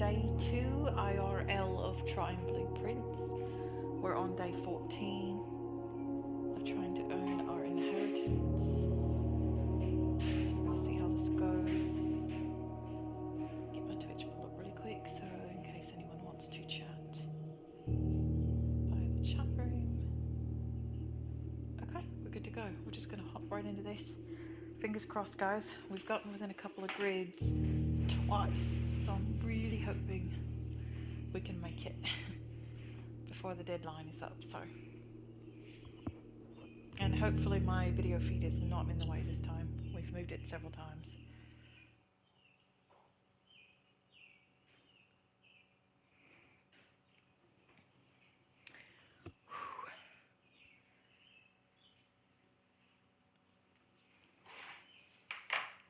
day 2 IRL of trying blueprints. We're on day 14 of trying to earn our inheritance. So we'll see how this goes. Get my Twitch pulled up really quick so in case anyone wants to chat via the chat room. Okay, we're good to go. We're just going to hop right into this. Fingers crossed, guys. We've gotten within a couple of grids twice, so I'm really hoping we can make it before the deadline is up. So, and hopefully my video feed is not in the way this time. We've moved it several times.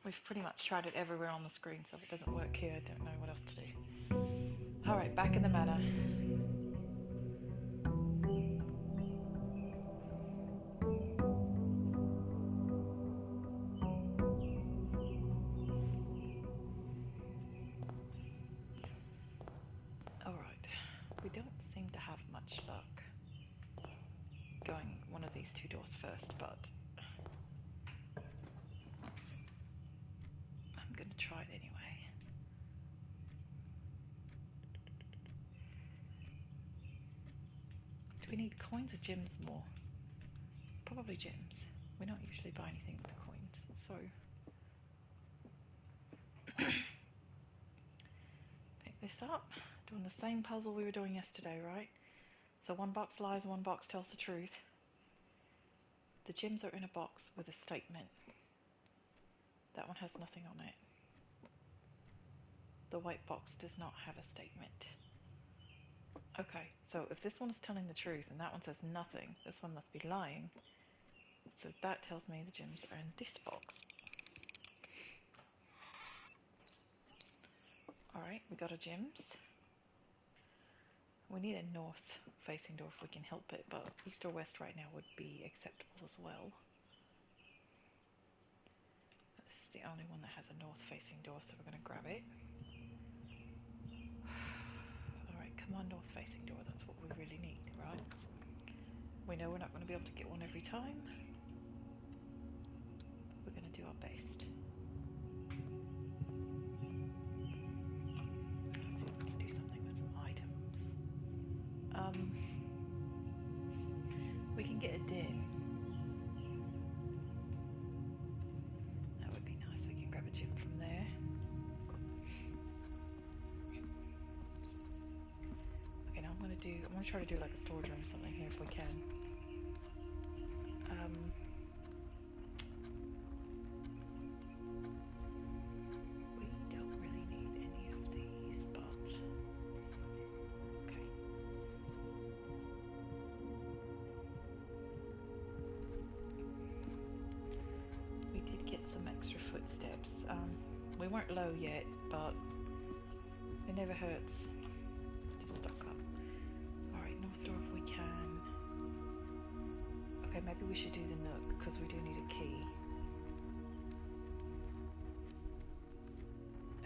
We've pretty much tried it everywhere on the screen, so if it doesn't work here, I don't know what else to do. Alright, back in the manor. Alright, we don't seem to have much luck going one of these two doors first, but I'm going to try it anyway. Do we need coins or gems more? Probably gems. We don't usually buy anything with the coins, so pick this up. Doing the same puzzle we were doing yesterday, right? So one box lies, one box tells the truth. The gems are in a box with a statement. That one has nothing on it. The white box does not have a statement. Okay, so if this one is telling the truth and that one says nothing, this one must be lying. So that tells me the gems are in this box. Alright, we got our gems. We need a north-facing door if we can help it, but east or west right now would be acceptable as well. This is the only one that has a north-facing door, so we're going to grab it. Alright, come on, north-facing door, that's what we really need, right? We know we're not going to be able to get one every time. We're going to do our best. We can get a den. That would be nice. We can grab a gem from there. Okay, now I'm going to try to do like a storage room or something here if we can. We don't really need any of these, but okay. We did get some extra footsteps. We weren't low yet, but it never hurts. Just stock up. Alright, north door if we can. Okay, maybe we should do the nook, because we do need a key.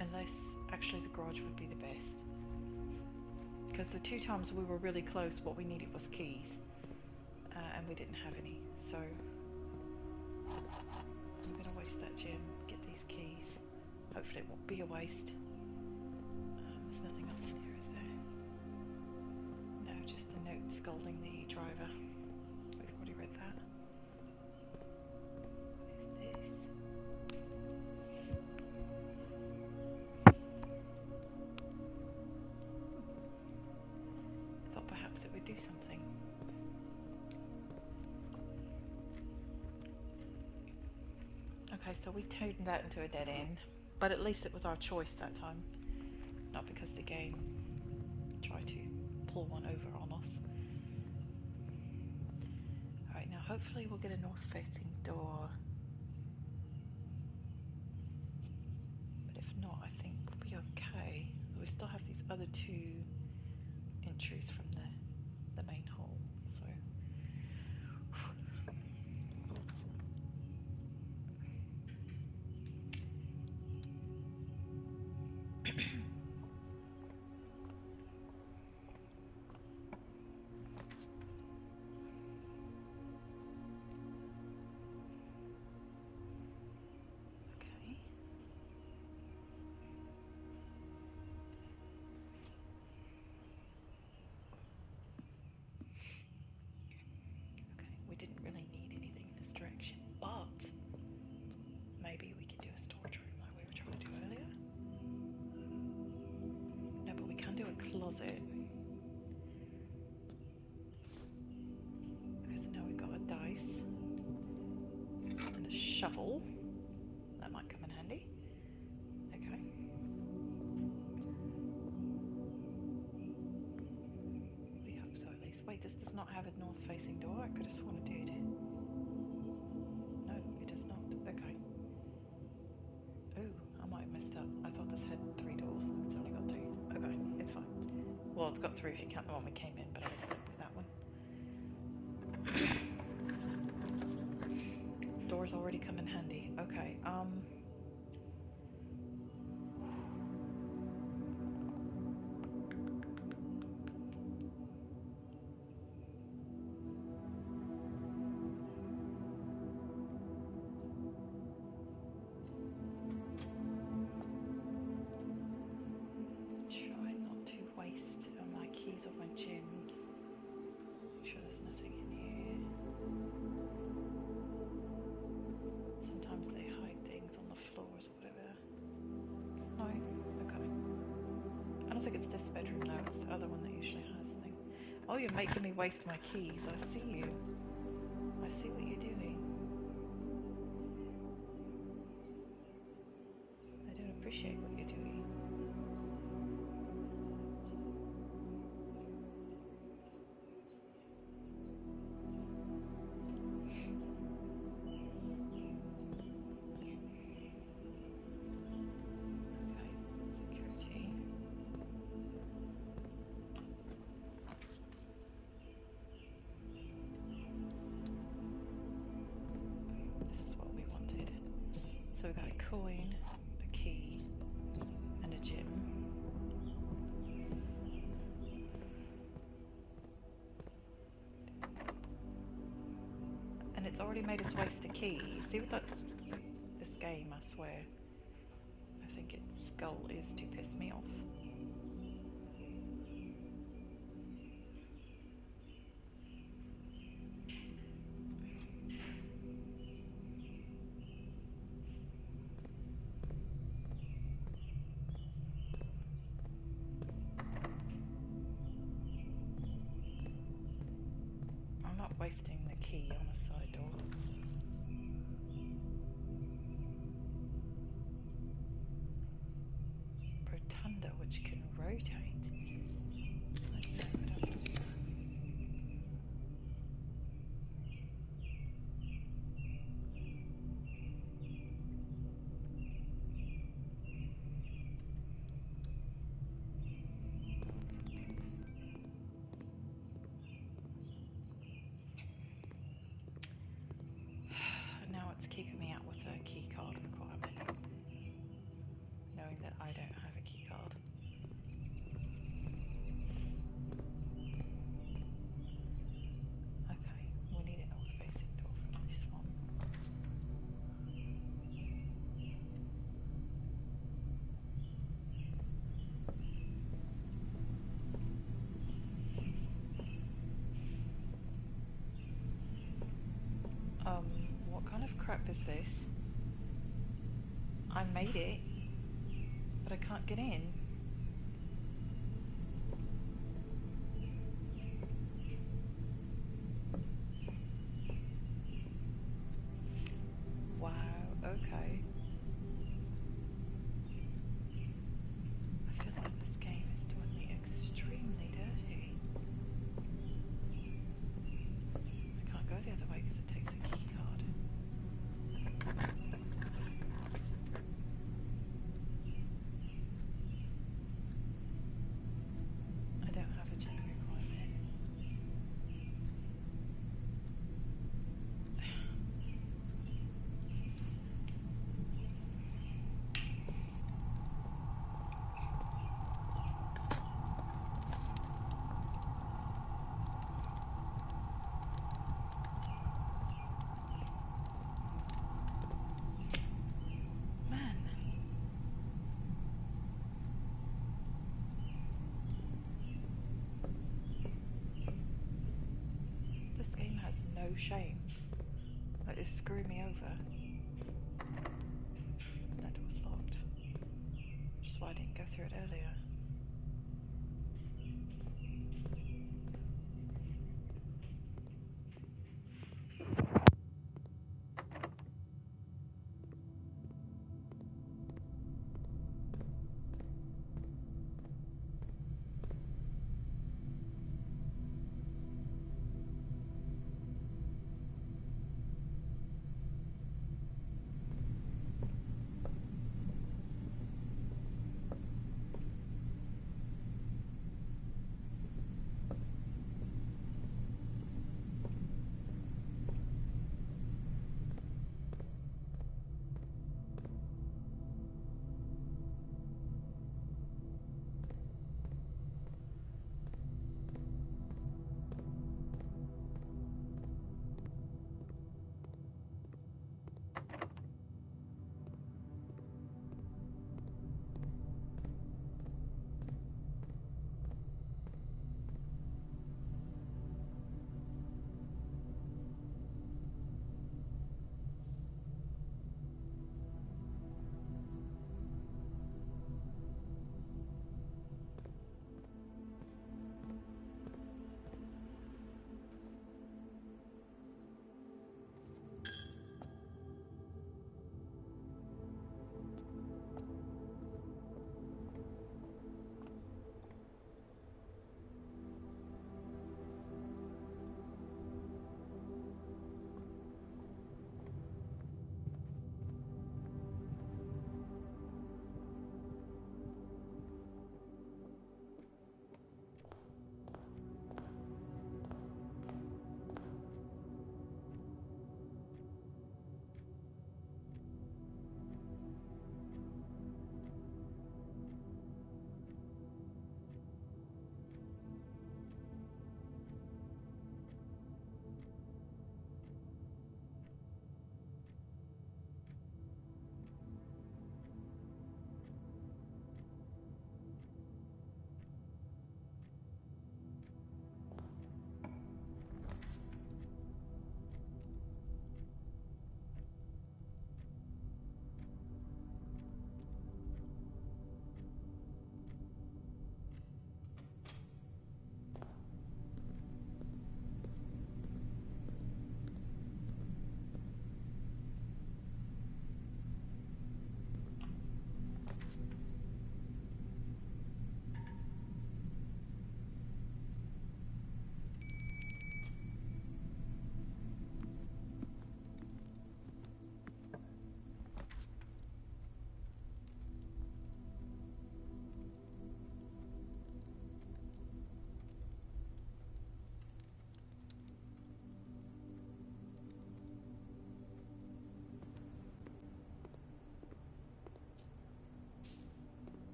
Unless, actually the garage would be the best. Because the two times we were really close, what we needed was keys. And we didn't have any, so I'm going to waste that gem, get these keys. Hopefully it won't be a waste. There's nothing else in here, is there? No, just a note scolding the driver. We've already read that. What is this? I thought perhaps it would do something. Okay, so we turned that into a dead end, but at least it was our choice that time, not because the game tried to pull one over on us. Alright, now hopefully we'll get a north-facing door, but if not, I think we'll be okay. We still have these other two entries from the main hall, so really need anything in this direction, but maybe we could do a storage room like we were trying to do earlier. No, but we can do a closet. Okay, so now we've got a dice and a shovel. That might come in handy. Okay. We hope so at least. Wait, this does not have a north-facing door? I could have sworn it did. No, it does not. Okay. Ooh, I might have messed up. I thought this had 3 doors and it's only got 2. Okay, it's fine. Well, it's got 3 if you count the one we came in, but I was going with that one. Doors already come in handy. Okay, try not to waste my keys or my gems. Make sure there's nothing in here. Sometimes they hide things on the floors or whatever. No? Okay. I don't think it's this bedroom though, it's the other one that usually has things. Oh, you're making me waste my keys. I see you. I see what you're doing. I don't appreciate what you're doing. So we've got a coin, a key, and a gem. And it's already made us waste a key. See what this game, I swear. I think its goal is to piss me off. I'm not wasting the key on a side door. Rotunda, which can rotate. Let's see what I have to do. Now it's keeping me out with a key card requirement, knowing that I don't have a key card. Okay, we need a north-facing door for this one. What kind of crap is this? I made it, but I can't get in. Wow, okay. I feel like this game is doing me extremely dirty. I can't go the other way because it takes a key card. no shame. That is screwing me over. That door's locked. Which is why I didn't go through it earlier.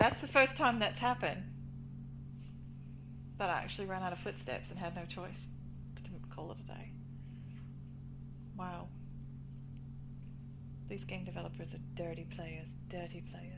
That's the first time that's happened. That I actually ran out of footsteps and had no choice but to call it a day. Wow. These game developers are dirty players. Dirty players.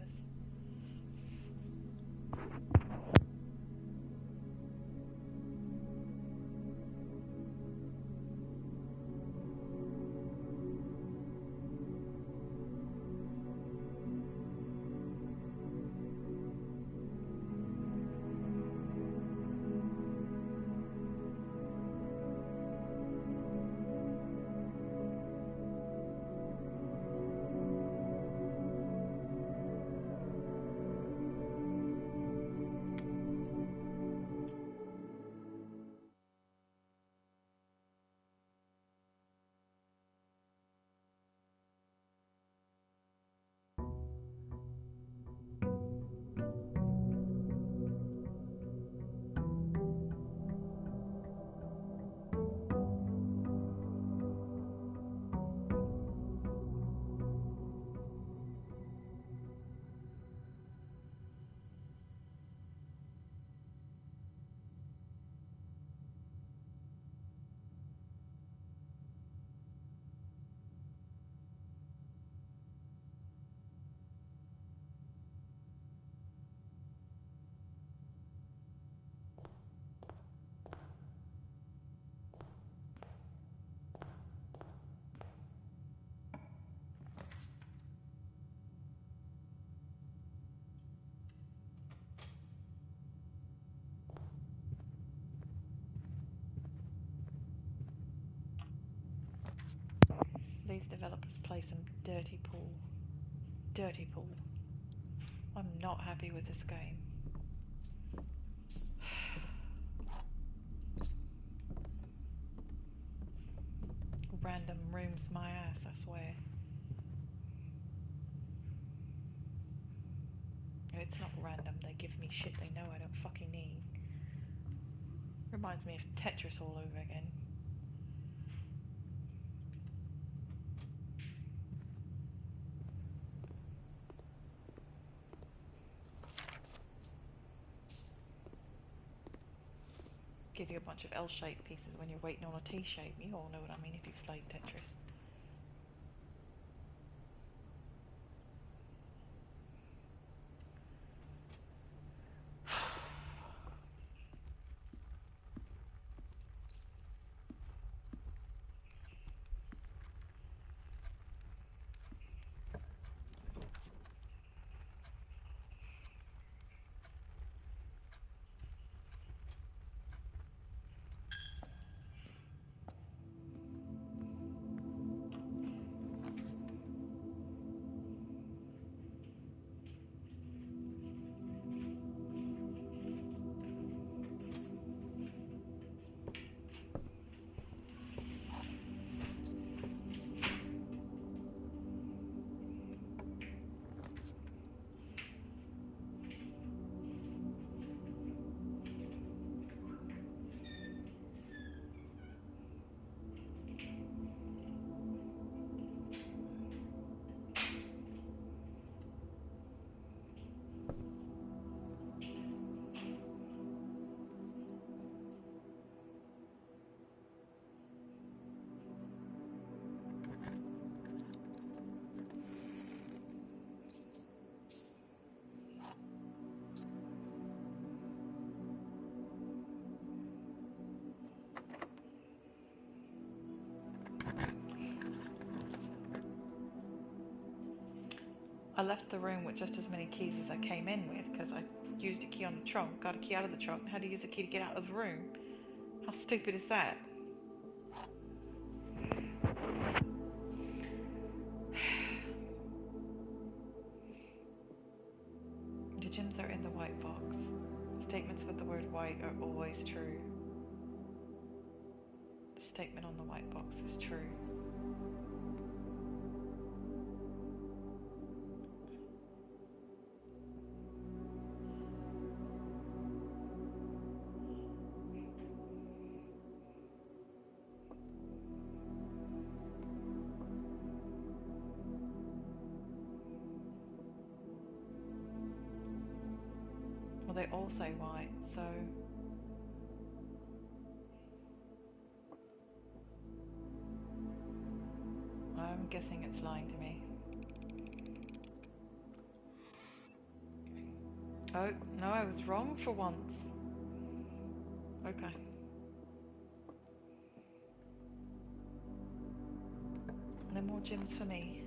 These developers play some dirty pool. Dirty pool. I'm not happy with this game. Random rooms my ass, I swear. It's not random, they give me shit they know I don't fucking need. Reminds me of Tetris all over again. Give you a bunch of L-shaped pieces when you're waiting on a T-shape. You all know what I mean if you've played Tetris. I left the room with just as many keys as I came in with because I used a key on the trunk, got a key out of the trunk, and had to use a key to get out of the room. How stupid is that? The gems are in the white box. Statements with the word white are always true. The statement on the white box is true. Well, they all say white, so... I'm guessing it's lying to me. Oh, no, I was wrong for once. Okay. No more gyms for me.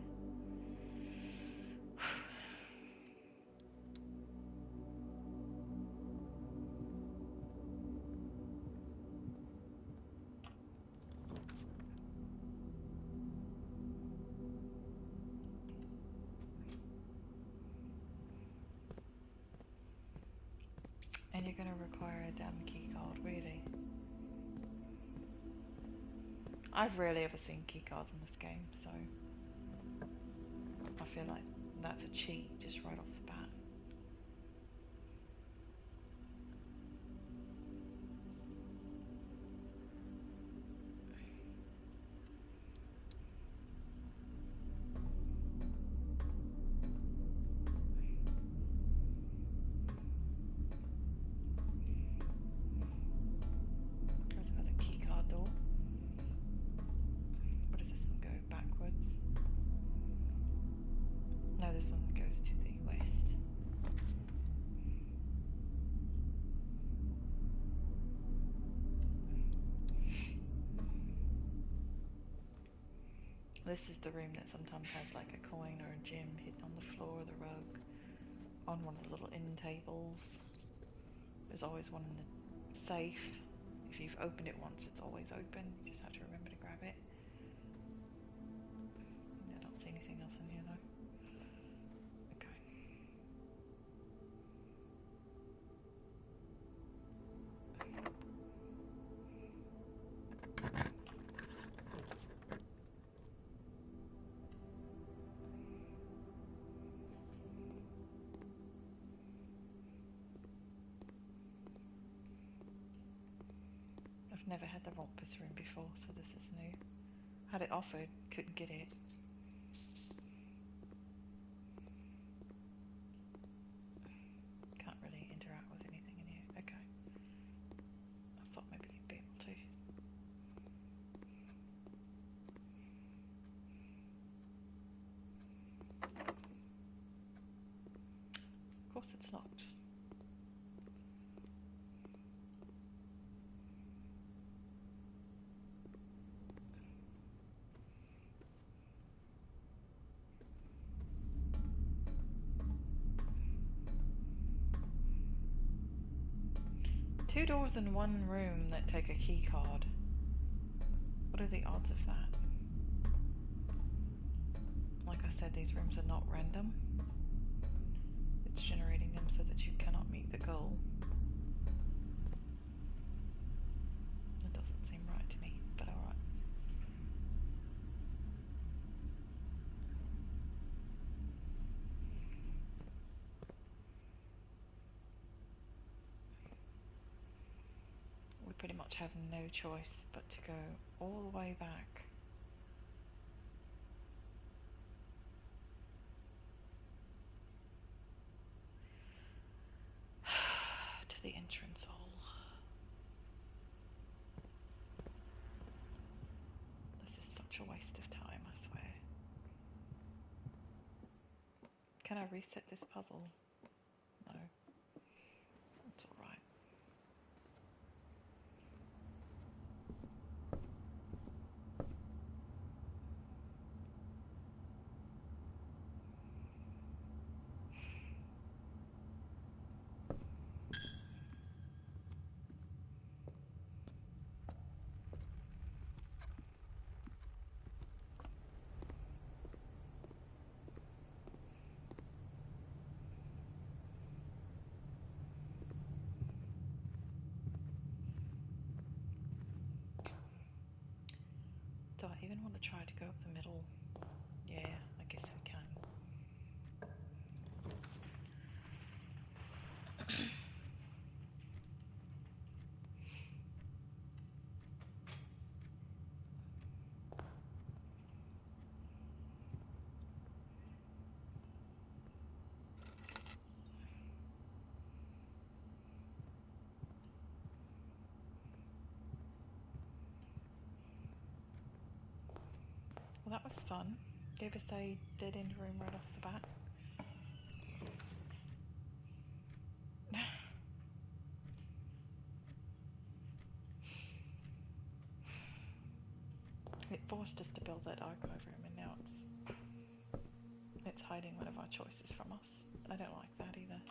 And you're going to require a damn key card, really? I've rarely ever seen key cards in this game, so I feel like that's a cheat just right off the bat. There's another key card door. What does this one go? Backwards? No, this one goes to the west. This is the room that sometimes has like a coin or a gem hidden on the floor or the rug, on one of the little end tables. There's always one in the safe. If you've opened it once, it's always open. You just have to remember to grab it. I don't see anything else in here though. Okay. I've never had the Rompus room before, so this is new. Had it offered, couldn't get it. Can't really interact with anything in here. Okay. I thought maybe you'd be able to. Of course it's locked. Two doors in one room that take a key card. What are the odds of that? Like I said, these rooms are not random. It's generating them so that you cannot meet the goal. That doesn't seem right to me, but alright. We pretty much have no choice but to go all the way back. To the entrance hall. This is such a waste of time, I swear. Can I reset this puzzle? No. It's alright. Do I even want to try to go up the middle? Yeah, I guess we can. fun. Gave us a dead end room right off the bat. It forced us to build that archive room, and now it's hiding one of our choices from us. I don't like that either.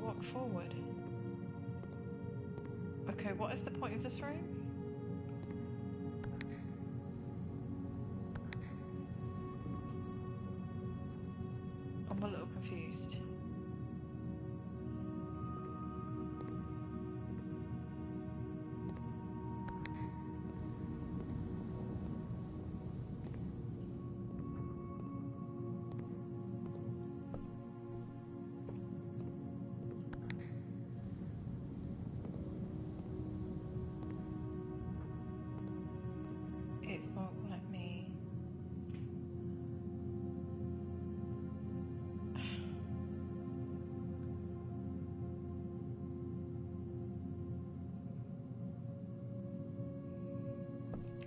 Walk forward. Okay, what is the point of this room? I'm a little confused. It won't let me.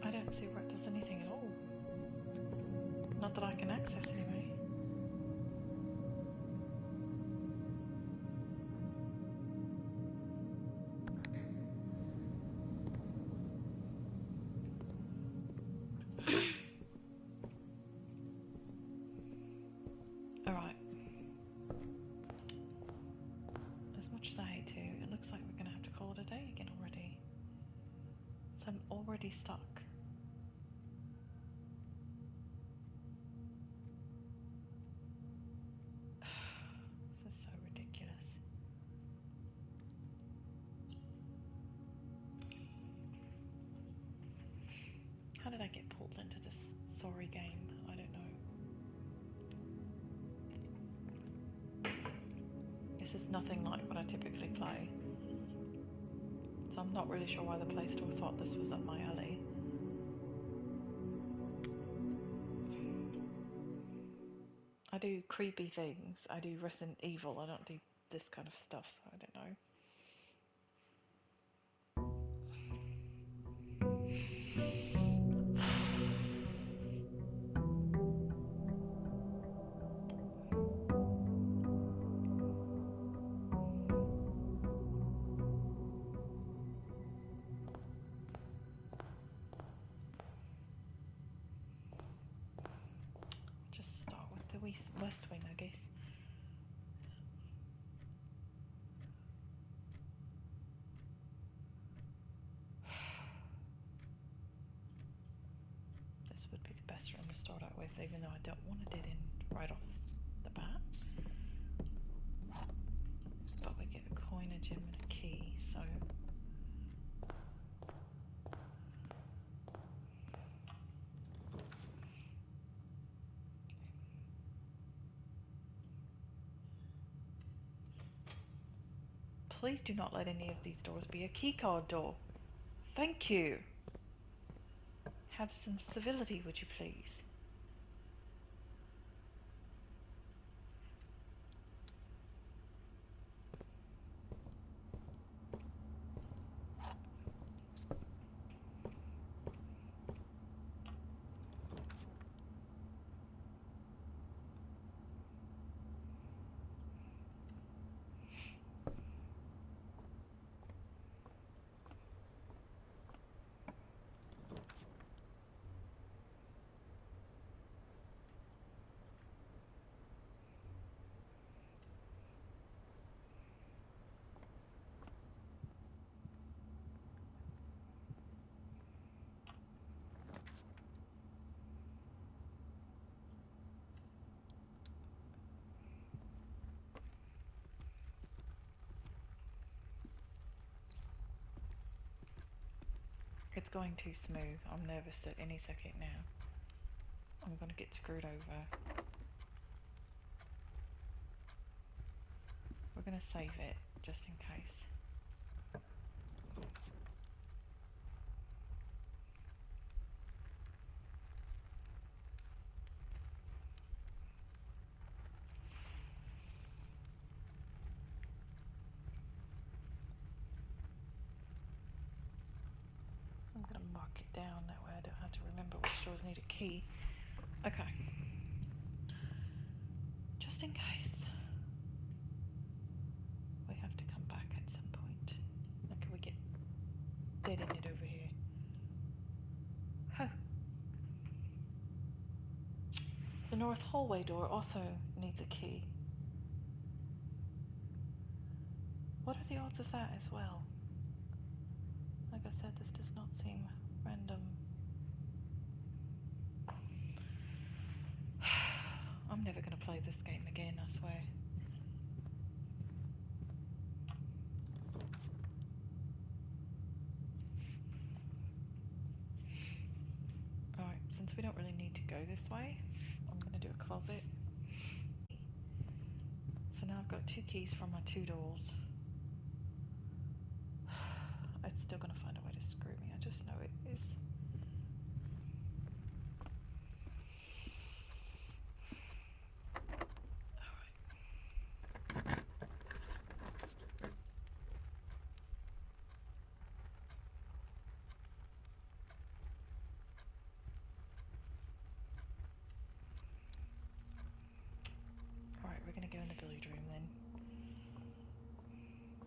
I don't see where it does anything at all. Not that I can access anyway. Alright. As much as I hate to, it looks like we're gonna have to call it a day again already. So I'm already stuck. This is so ridiculous. How did I get pulled into this sorry game? I don't know. This is nothing like what I typically play. So I'm not really sure why the Play Store thought this was up my alley. I do creepy things. I do Resident Evil. I don't do this kind of stuff, so I don't know. Just start with the West Wing, I guess. This would be the best room to start out with, even though I don't want a dead end right off the bat. But we get a coin, a gem, and a key, so... Please do not let any of these doors be a keycard door. Thank you. Have some civility, would you please? It's going too smooth. I'm nervous that any second now I'm going to get screwed over. We're going to save it just in case. I'm going to mark it down, that way I don't have to remember which doors need a key. Okay. Just in case we have to come back at some point. Like we get dead-ended over here. Huh. The north hallway door also needs a key. What are the odds of that as well? Like I said, this does not seem random. I'm never going to play this game again, I swear. Alright, since we don't really need to go this way, I'm going to do a closet. So now I've got 2 keys from my 2 doors. It's still going to find a way to screw me, I just know it is. Alright, we're going to go in the billiard room then.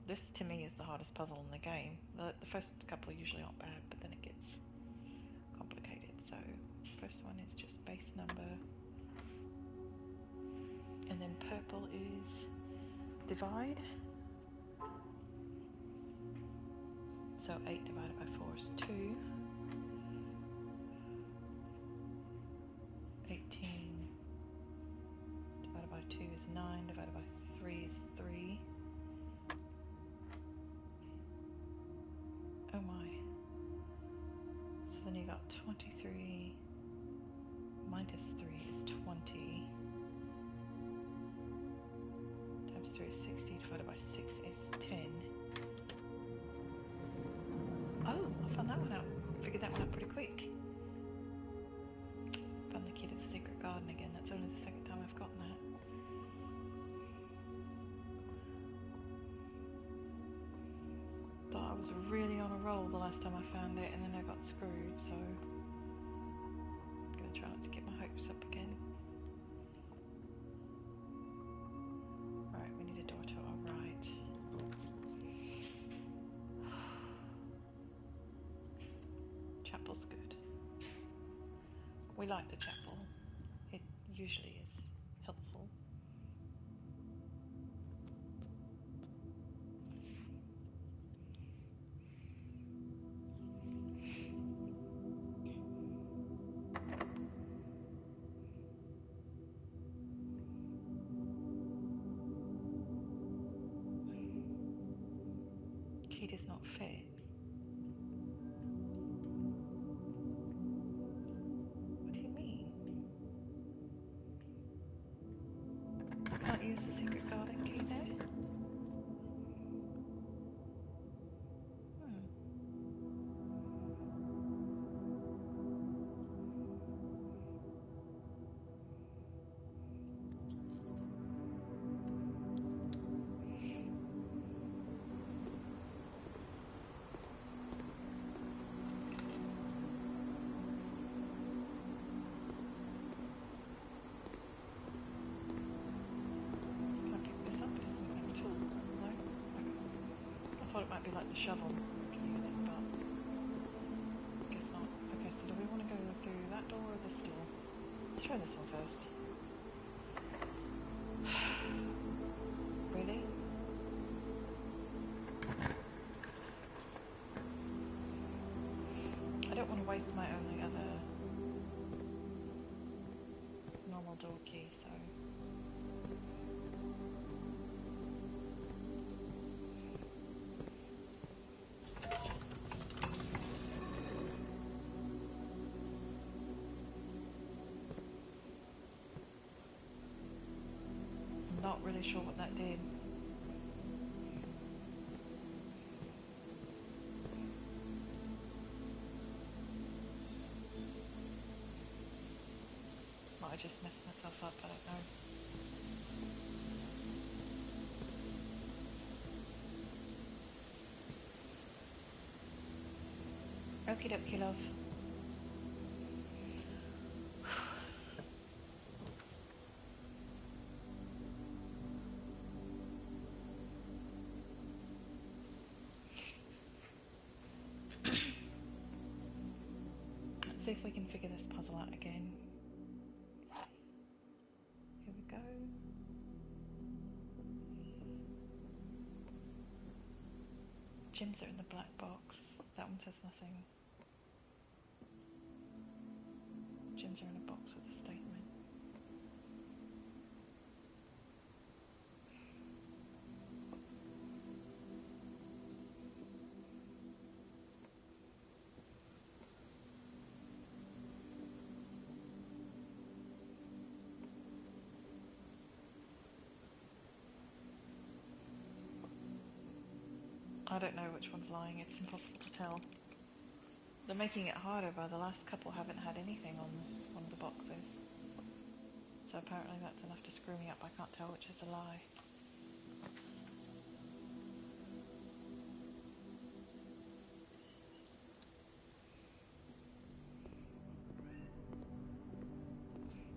This to me is the hardest puzzle in the game. The first couple usually aren't bad, but then it gets complicated. So, first one is just base number. And then purple is divide. So 8 divided by 4 is 2. 18 divided by 2 is 9. Divided by 3 is 3. Oh my. So then you got 23 minus 3 is 20. Times 3 is 60. Divided by 6 is 10. Oh, I found that one out. Figured that one out pretty quick. Found the key to the secret garden again. That's only the second time I've gotten that. Thought I was really on a roll the last time I found it, and then I got screwed, so I'm gonna try not to get my hopes up again. Right, we need a door to our right. Chapel's good. We like the chapel. It usually is helpful. Key does not fit. What do you mean? Can't use the secret garden key there? I thought it might be like the shovel unit, but I guess not. Okay, so do we want to go through that door or this door? Let's try this one first. Really? I don't want to waste my only other normal door key, so... not really sure what that did. Might have just messed myself up, I don't know. Okie dokie, love. Let's see if we can figure this puzzle out again. Here we go. Gems are in the black box. That one says nothing. Gems are in a box with a statement. I don't know which one's lying, it's impossible to tell. They're making it harder, but the last couple haven't had anything on one of the boxes. So apparently that's enough to screw me up, I can't tell which is a lie.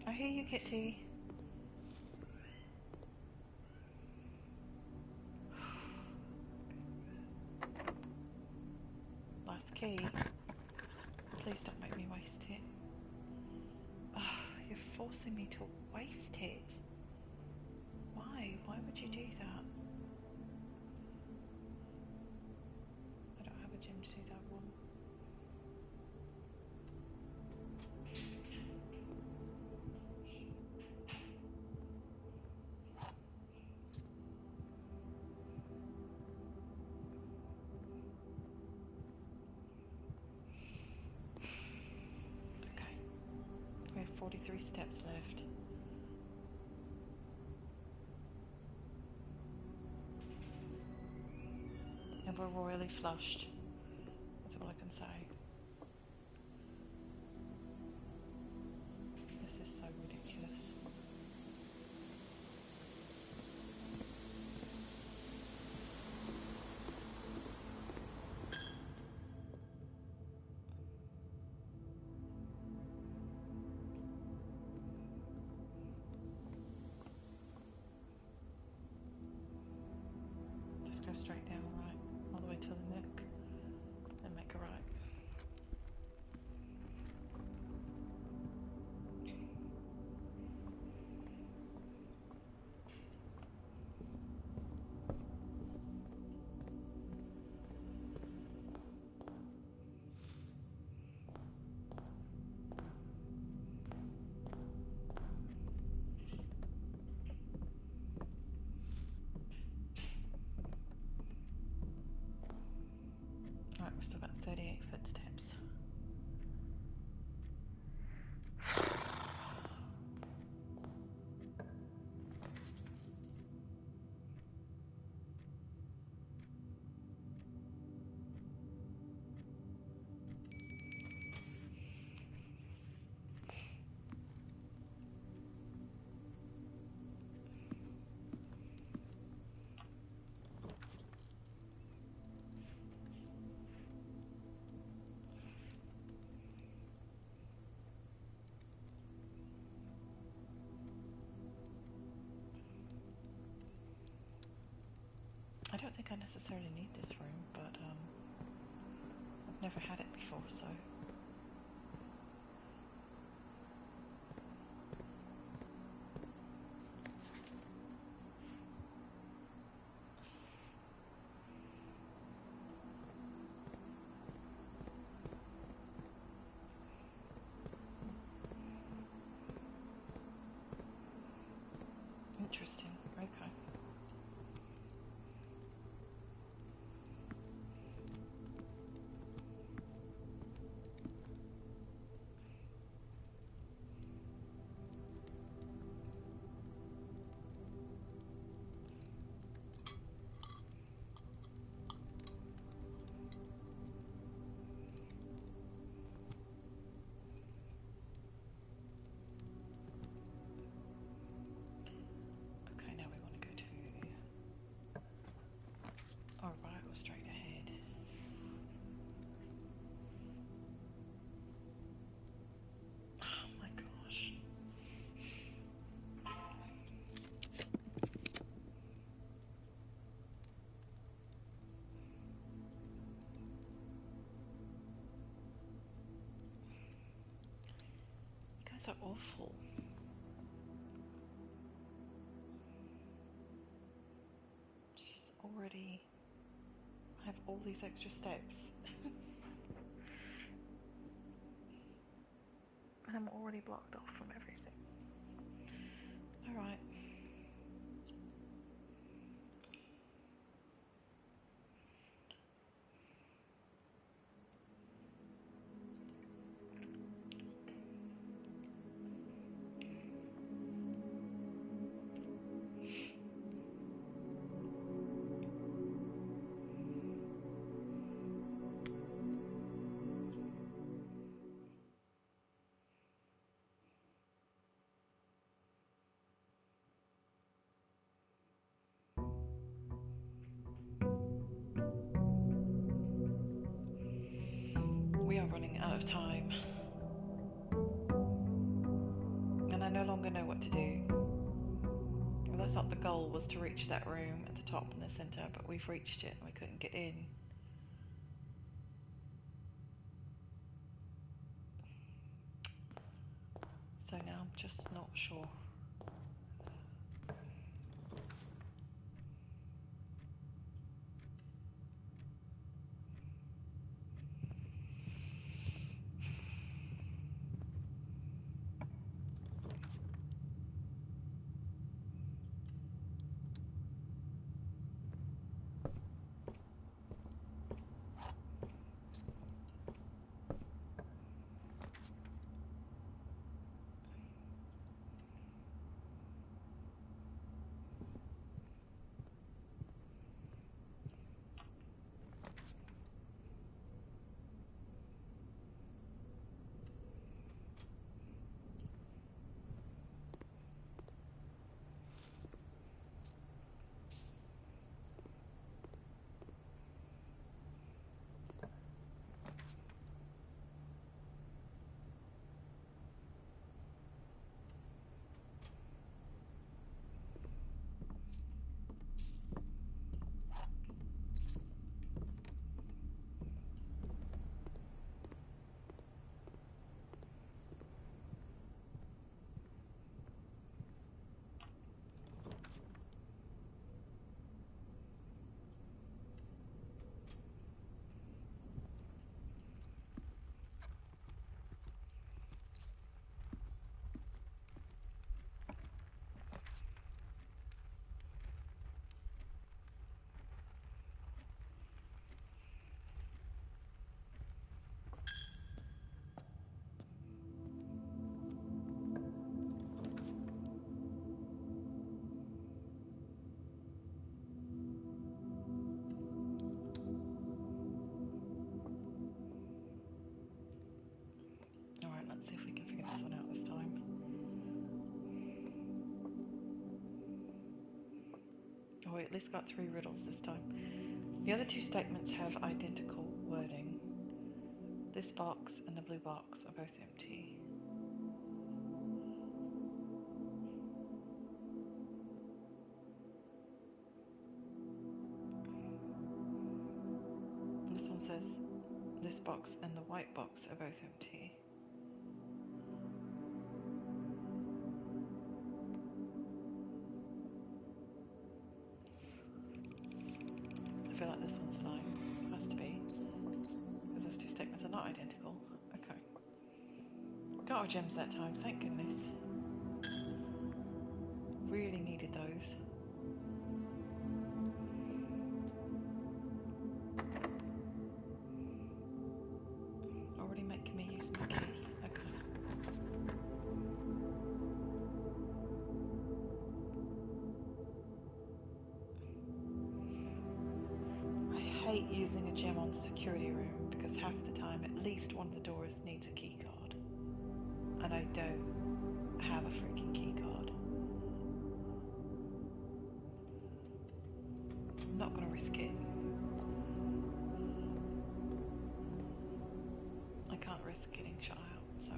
I hear you, Kitty. Last key. Please don't make me waste it. Oh, you're forcing me to waste it. Why? Why would you do that? I don't have a gem to do that one. Okay. We have 43 steps left. And we're royally flushed. That's all I can say. This is so ridiculous. Just go straight down, right, all the way to the neck, and make a right. Alright, we've still got 38 footsteps. I don't think I necessarily need this room, but I've never had it before, so... Interesting, okay. so awful. Just already have all these extra steps. And I'm already blocked off from everything. Alright. We are running out of time. And I no longer know what to do. Well, I thought the goal was to reach that room at the top in the centre, but we've reached it and we couldn't get in. So now I'm just not sure. Alright, let's see if we can figure this one out this time. Oh, we at least got 3 riddles this time. The other 2 statements have identical wording. This box and the blue box are both empty. This one says this box and the white box are both empty. I feel like this one's lying. Has to be. Because those 2 statements are not identical. Okay. Got our gems that time, thank goodness. Really needed those. Already making me use my key. Okay. I hate using a gem on the security room because half the time at least one of the doors needs a key card. And I don't have a freaking key card. I'm not gonna risk it. I can't risk getting shot out, so.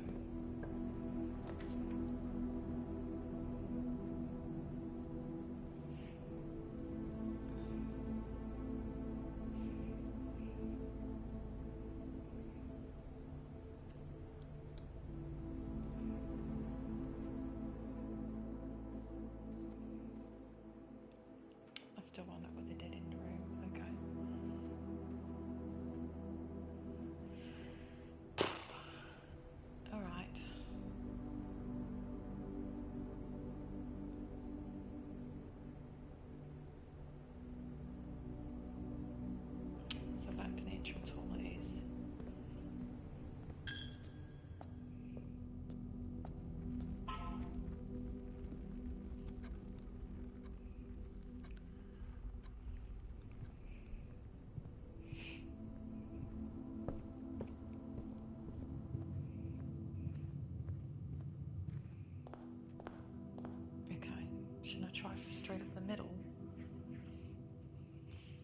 want to try straight up the middle?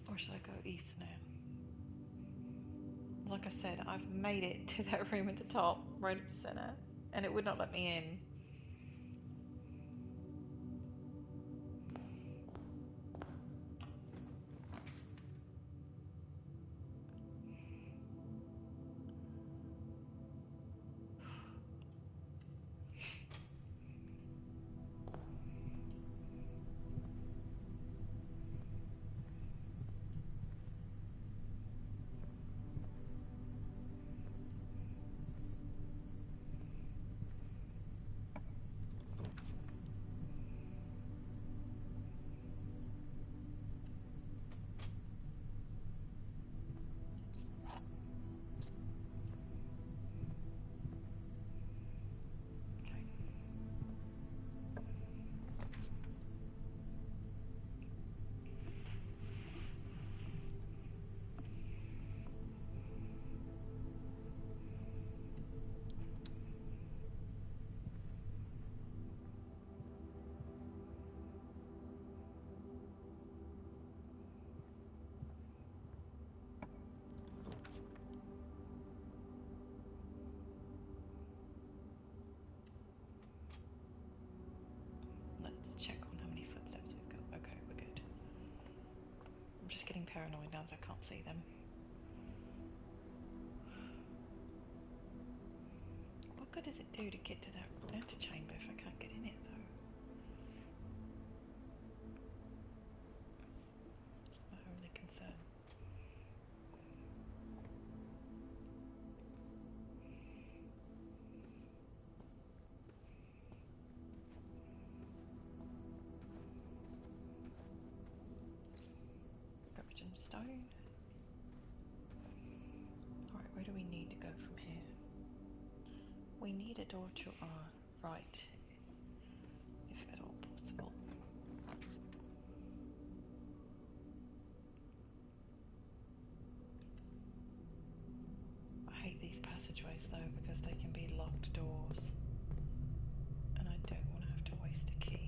Or should I go east now? Like I said, I've made it to that room at the top, right at the center, and it would not let me in. Check on how many footsteps we've got. Okay, we're good. I'm just getting paranoid now that I can't see them. What good does it do to get to that antechamber if I can't get in it though? That's my only concern. Stone. Alright, where do we need to go from here? We need a door to our right, if at all possible. I hate these passageways though because they can be locked doors, and I don't want to have to waste a key.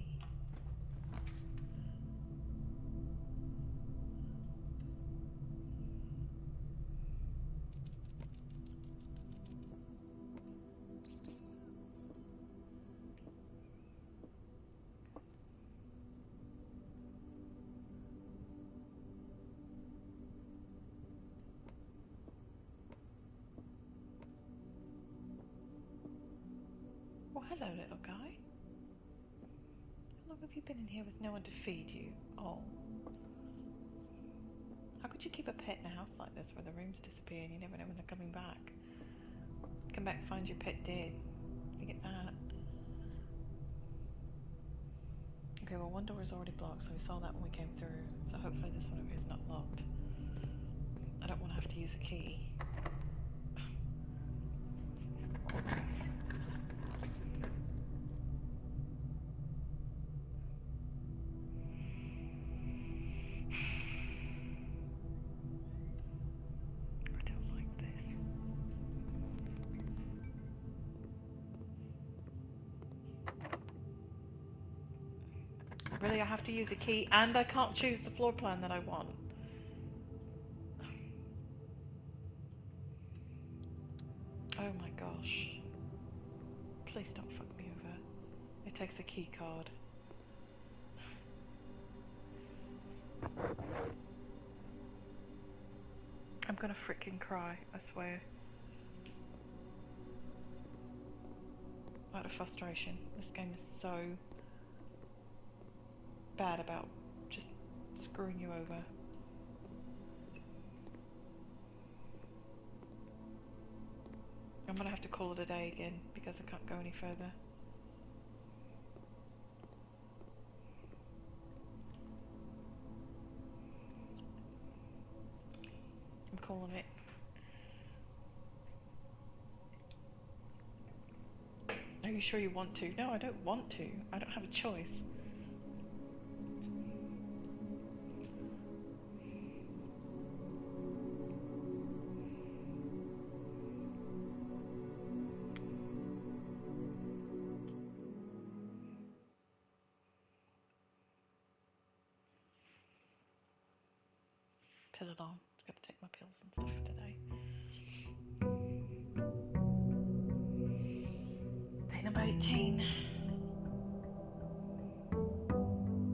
Well, hello, little guy. How long have you been in here with no one to feed you? Oh. How could you keep a pet in a house like this where the rooms disappear and you never know when they're coming back? Come back and find your pet dead. Forget that. Okay, well, one door is already blocked, so we saw that when we came through. So hopefully this one over here is not locked. I don't want to have to use a key. Really, I have to use a key, and I can't choose the floor plan that I want. Oh my gosh. Please don't fuck me over. It takes a key card. I'm gonna freaking cry, I swear. Out of frustration. This game is so bad about just screwing you over. I'm gonna have to call it a day again because I can't go any further. I'm calling it. Are you sure you want to? No, I don't want to. I don't have a choice. fill it on. I've got to take my pills and stuff today. Day number 18.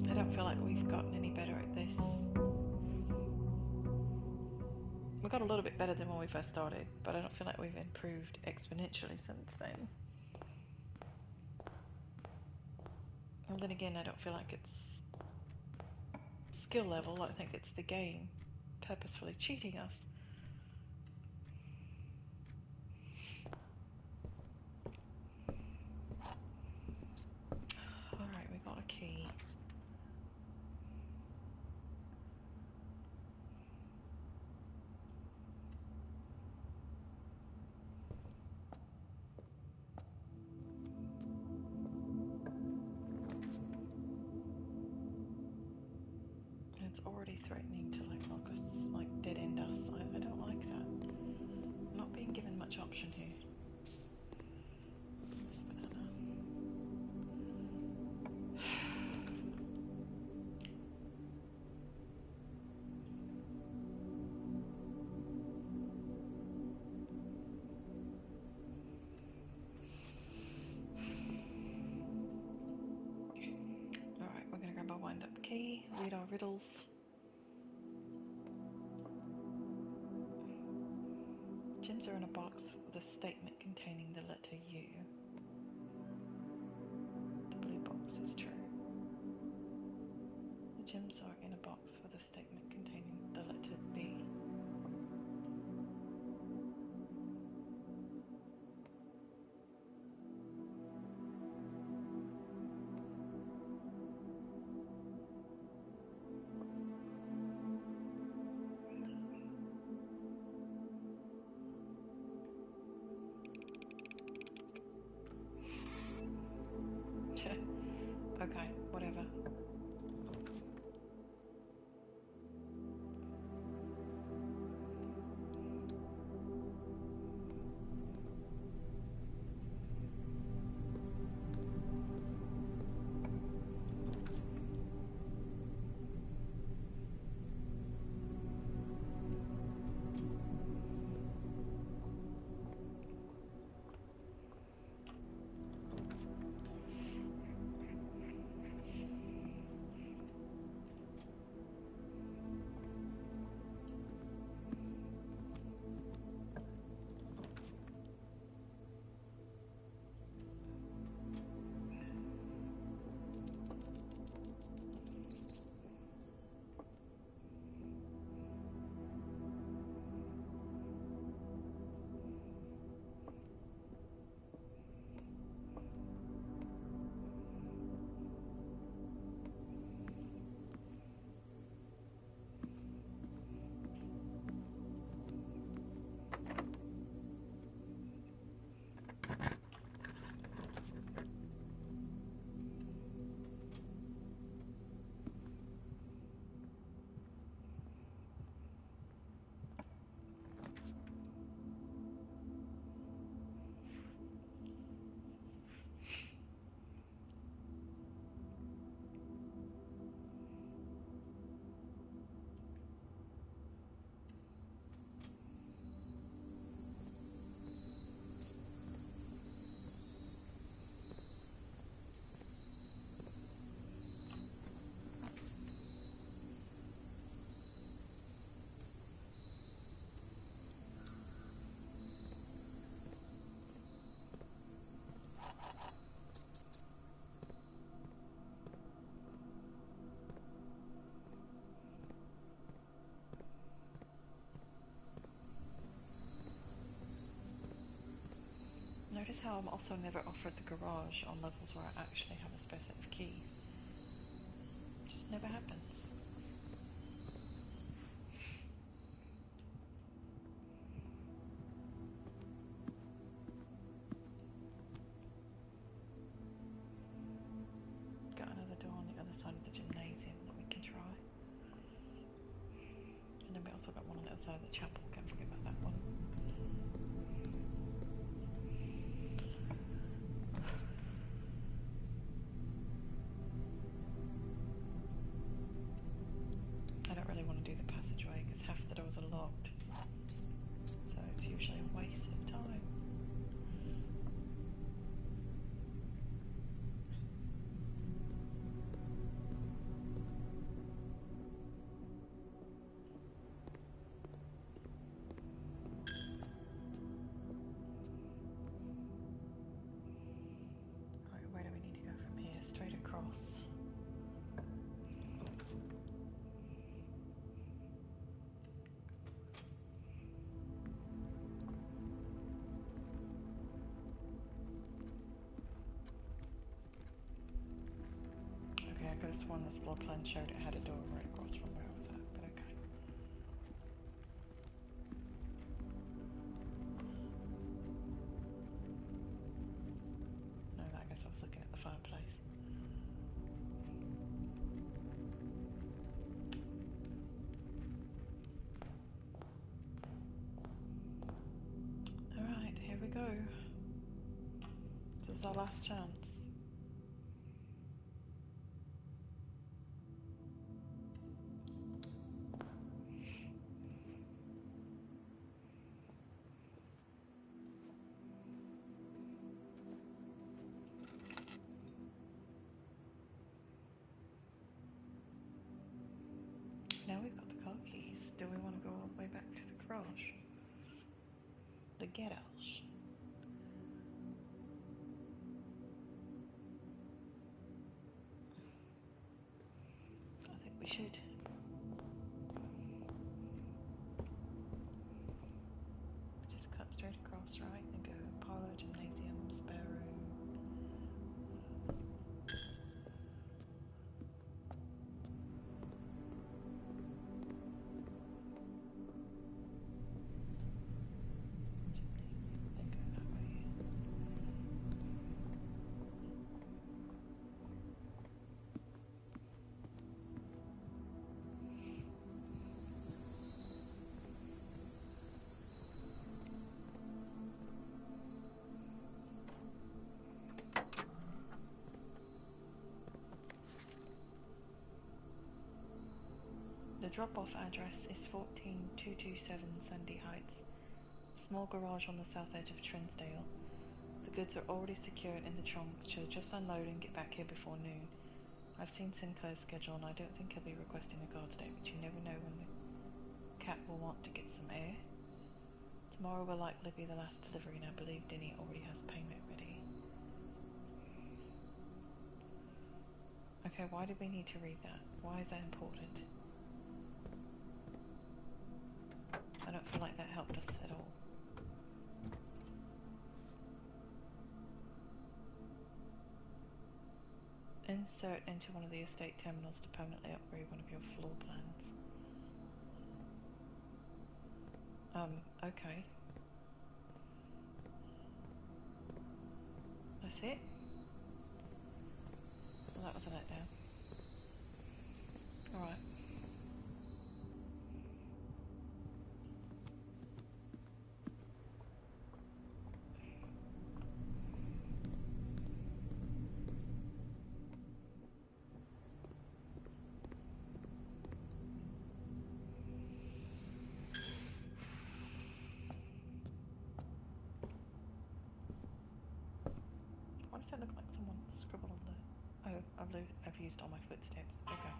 I don't feel like we've gotten any better at this. We got a little bit better than when we first started, but I don't feel like we've improved exponentially since then. And then again, I don't feel like it's skill level. I think it's the game purposefully cheating us. Alright, we got a key. It's already threatening to lock us, dead end us. I don't like that. I'm not being given much option here. Alright, we're gonna grab our wind up key, read our riddles. Gems are in a box with a statement containing the letter U. The blue box is true. The gems are in a box with a statement containing the letter B. Okay, whatever. Notice how I'm also never offered the garage on levels where I actually have a spare set of keys. It just never happens. Got another door on the other side of the gymnasium that we can try. And then we also got one on the other side of the chapel, can't forget about that one. I don't really want to do the passageway because half the I could have sworn this floor plan showed it had a door right across from where I was at, but okay. No, I guess I was looking at the fireplace. Alright, here we go. This is our last chance. Now we've got the car keys. Do we want to go all the way back to the garage? The garage. I think we should. Just cut straight across, right? And go parlour, gymnasium, spare room. Then go that way. The drop-off address is 14227 Sandy Heights. Small garage on the south edge of Trinsdale. The goods are already secured in the trunk. She'll just unload and get back here before noon. I've seen Sinclair's schedule and I don't think he'll be requesting a guard today, but you never know when the cat will want to get some air. Tomorrow will likely be the last delivery and I believe Dinny already has payment ready. Okay, why do we need to read that? Why is that important? I don't feel like that helped us at all. Insert into one of the estate terminals to permanently upgrade one of your floor plans. Okay. That's it? Well, that was a letdown. Alright. Why does that look like someone scribbled on the... Oh, I've used all my footsteps. Okay.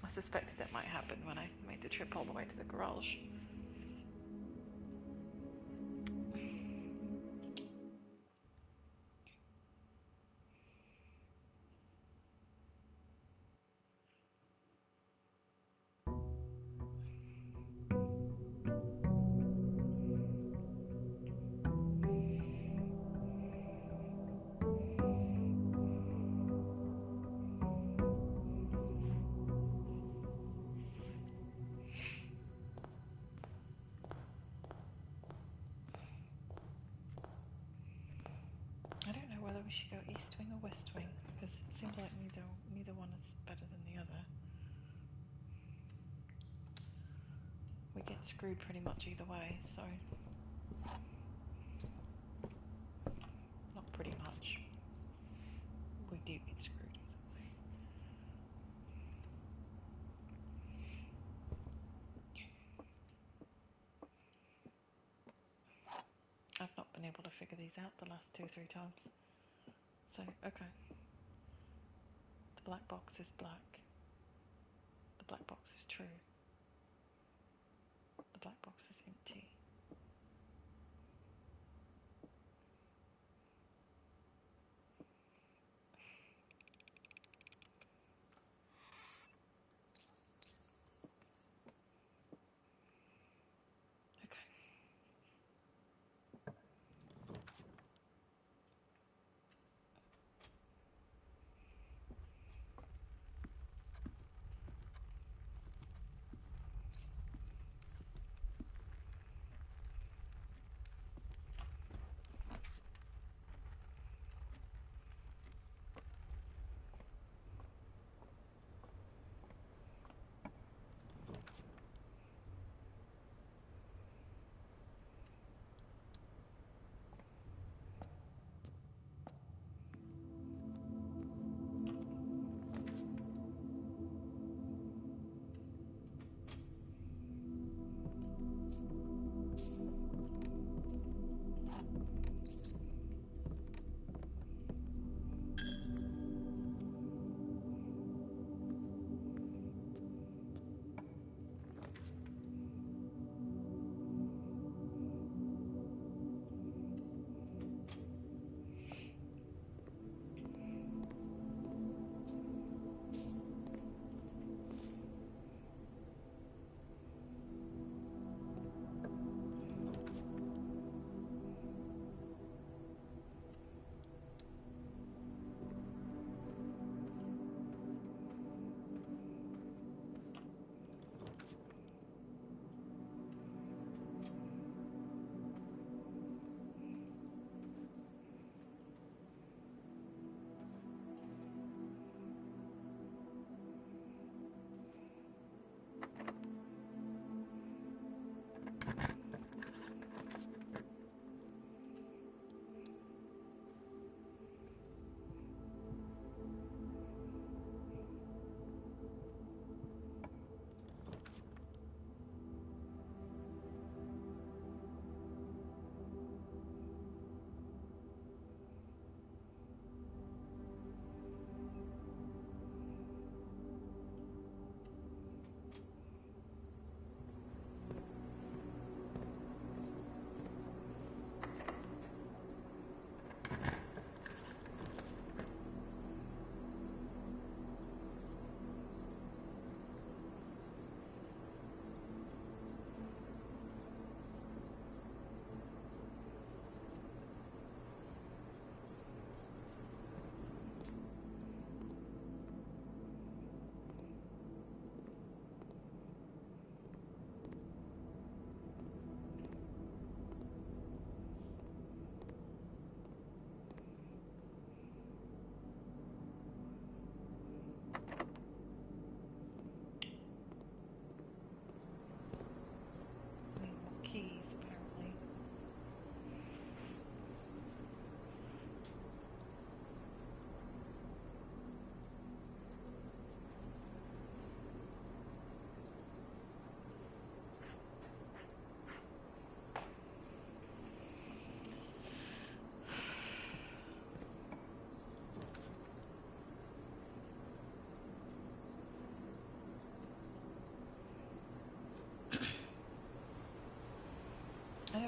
I suspected that might happen when I made the trip all the way to the garage. I don't know whether we should go east wing or west wing, because it seems like neither one is better than the other. We get screwed pretty much either way, so... Not pretty much. We do get screwed either way. I've not been able to figure these out the last 2 or 3 times. So, okay. The black box is black. The black box is true. The black box is empty. Okay.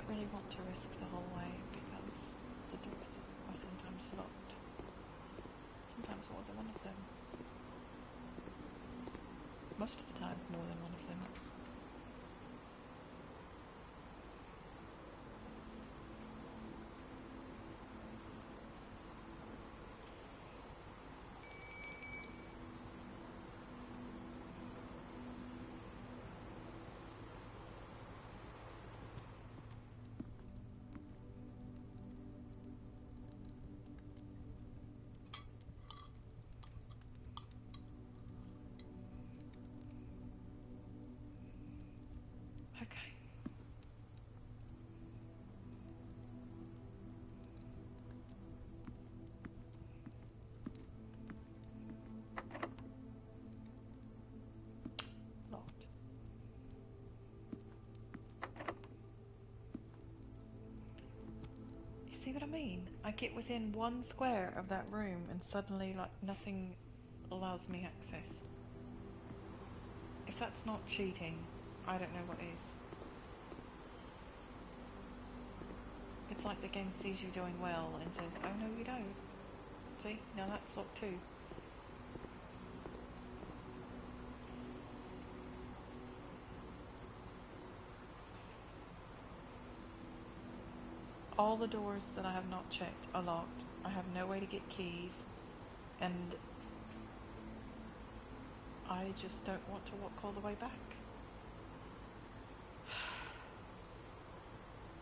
really want to risk the whole way because the doors are sometimes locked. Sometimes more than one of them. Most of the time, more than one of them. Okay. Locked. You see what I mean? I get within 1 square of that room and suddenly, like, nothing allows me access. If that's not cheating, I don't know what is. It's like the game sees you doing well and says, oh no you don't. See? Now that's locked too. All the doors that I have not checked are locked. I have no way to get keys, and I just don't want to walk all the way back.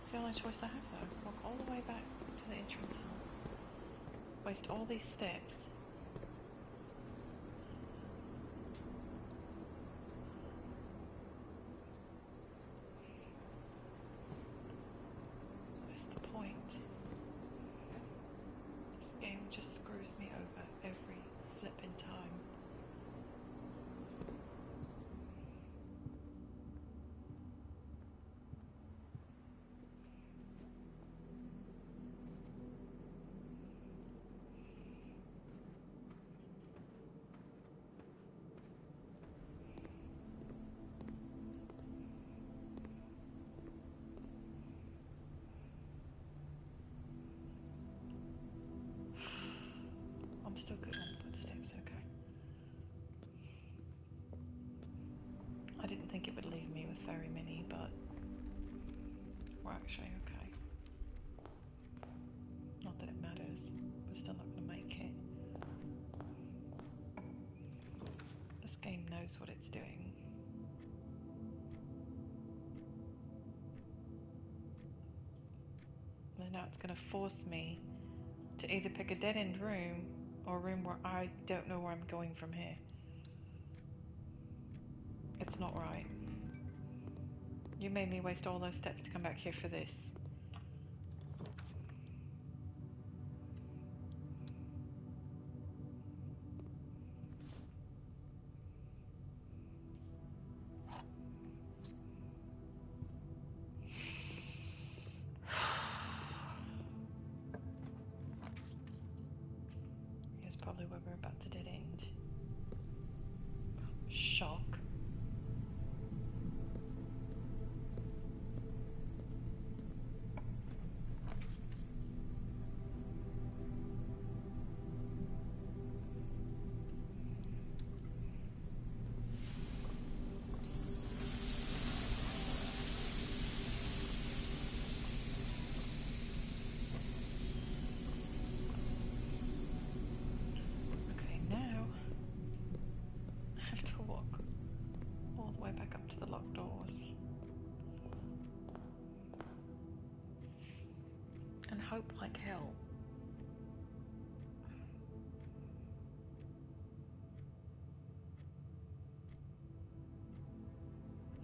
It's the only choice I have though. Walk all the way back to the entrance hall. Waste all these steps. What's the point? This game just screws me over every flipping time. I'm still good on footsteps, okay. I didn't think it would leave me with very many, but we're actually okay. Not that it matters, we're still not going to make it. This game knows what it's doing. And now it's going to force me to either pick a dead-end room or a room where I don't know where I'm going from here. It's not right. You made me waste all those steps to come back here for this. Here's probably where we're about to dead end. Shock. Okay, now I have to walk all the way back up to the locked doors. And hope like hell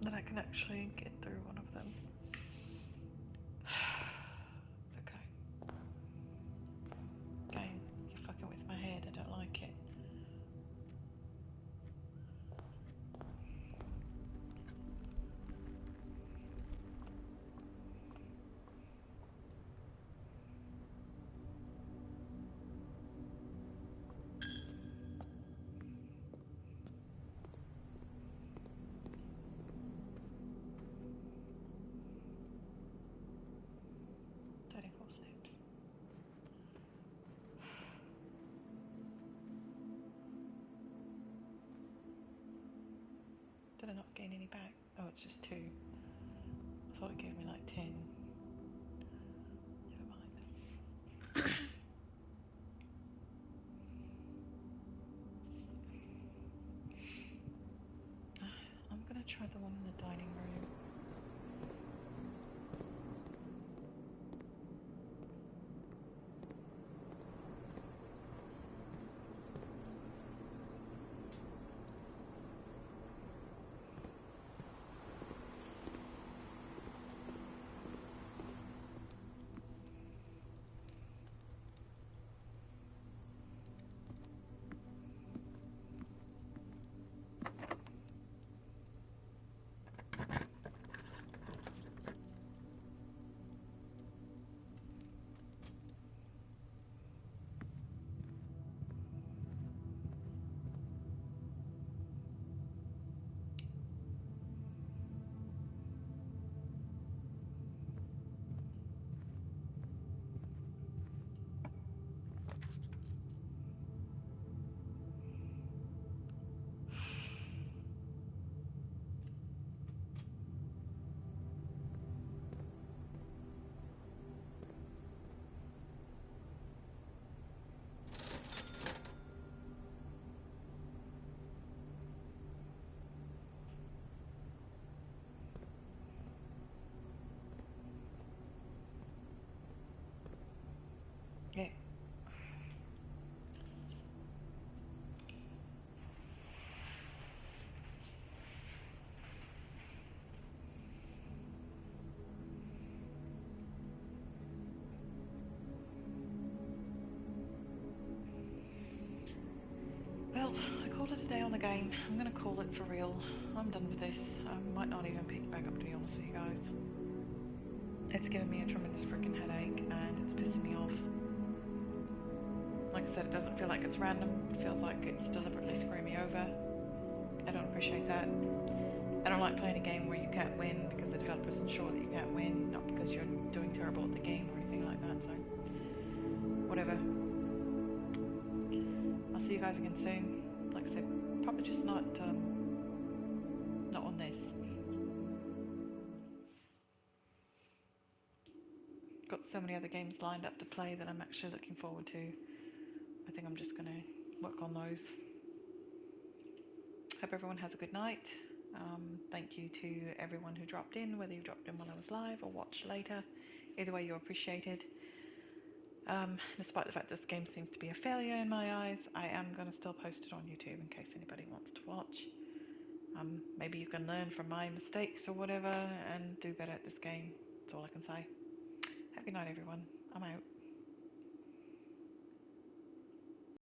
that I can actually get through one of them. Okay. Game, you're fucking with my head, I don't like it. Did I not gain any back? Oh, it's just 2. I thought it gave me like 10. Never mind. I'm gonna try the one in the dining room. Yeah. Well, I called it a day on the game. I'm gonna call it for real. I'm done with this. I might not even pick it back up, to be honest with you guys. It's giving me a tremendous freaking headache and it's pissing me off. Like I said, it doesn't feel like it's random. It feels like it's deliberately screwing me over. I don't appreciate that. I don't like playing a game where you can't win because the developer's unsure that you can't win, not because you're doing terrible at the game or anything like that, so whatever. I'll see you guys again soon. Like I said, probably just not on this. Got so many other games lined up to play that I'm actually looking forward to. I think I'm just going to work on those. Hope everyone has a good night. Thank you to everyone who dropped in, whether you dropped in while I was live or watched later. Either way, you're appreciated. Despite the fact this game seems to be a failure in my eyes, I am going to still post it on YouTube in case anybody wants to watch. Maybe you can learn from my mistakes or whatever and do better at this game. That's all I can say. Have a good night, everyone. I'm out.